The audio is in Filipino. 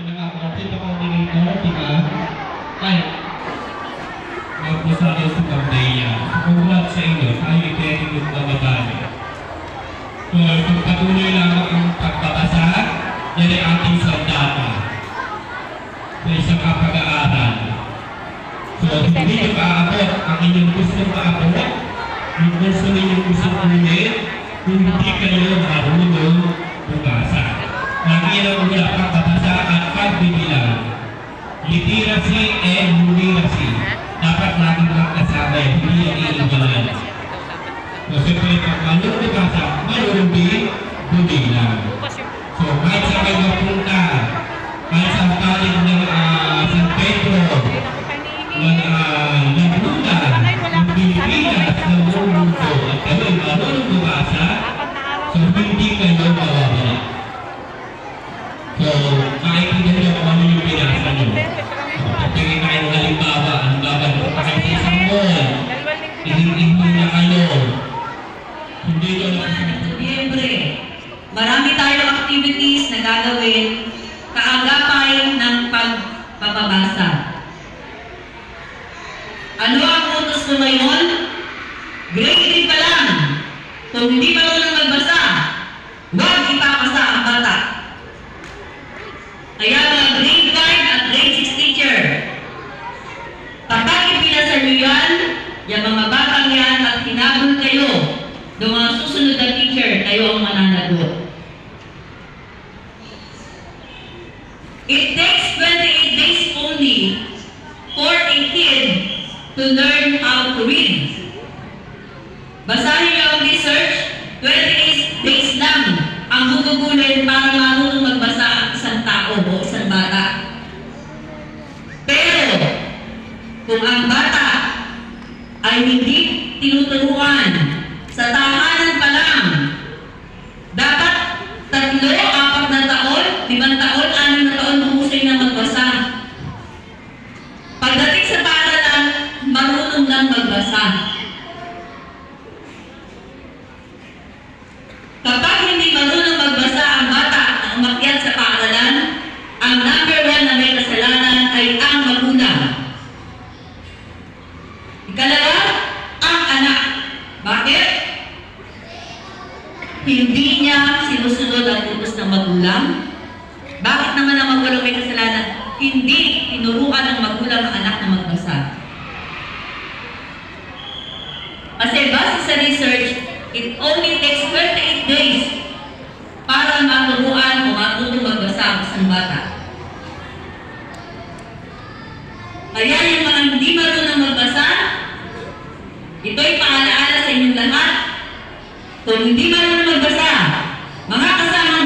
Nakaka-outfit ako coordinator, di ba? Ay, mag-usa kayo sa Camdeya. Congrats sa inyo, tayo iterin yung mababali. So, kung patuloy lamang ang pagbabasa, yan ay ating sandata sa isang kapag-aaral. So, hindi nyo kaabot ang inyong gustong kaabot, yung gusto ninyong gustong ulit, hindi kayo marunong bumasa. Lagi ang wala pagbabasa at pagbibilang. Literacy and numeracy. Dapat lagi magkasama, hindi ang iiwanan. So, siyempre, pag marunong bumasa, marunong din bumilang. So, kahit sa kayo punta, kahit sa palig ng San Pedro, ng Laguna, ng Pilipinas, ng buong mundo, at kayo marunong bumasa, so hindi kayo mawawala. So, makikita nyo kung ano yung pinasa nyo. Pagtingin kayo ng halimbawa, ang baban pa kayo sa isang mall, ihing-ihing na kayo. Hindi nyo lang sa Nobyembre, marami tayong activities na gagawin kaagapay ng pagbabasa. Ano ang utos ko ngayon? Grade 3 pa lang. Kung hindi marunong magbasa, huwag ipapasa ang bata. Kaya mga grade 5 at grade 6 teacher, kapag ipinasa nyo yan, yung mga batang yan at hinabol kayo ng mga susunod na teacher, kayo ang mananagot. It takes 28 days only for a kid to learn how to read. Basahin niyo ang research days lang ang gugugulin para marunong magbasa ang isang tao o isang bata. Pero, kung ang bata ay hindi tinuturuan sa tahanan pa lang, dapat 3, 4 na taon, 5 taon, 6 na taon mahusay na magbasa. Pagdating sa paaralan, marunong lang magbasa. Kapag hindi marunong magbasa ang bata na umakyat sa paaralan, ang number 1 na may kasalanan ay ang magulang. Ikalawa, ang anak. Bakit? Hindi niya sinusunod ang utos ng magulang. Bakit naman ang magulang may kasalanan? Hindi tinuruan ng magulang ang anak na magbasa. Kasi base sa research, it only takes 28 days para maturuan o matutong magbasa ang isang bata. Kaya yung mga hindi marunong magbasa, ito'y paalaala sa inyong lahat. Kung hindi marunong magbasa, mga kasama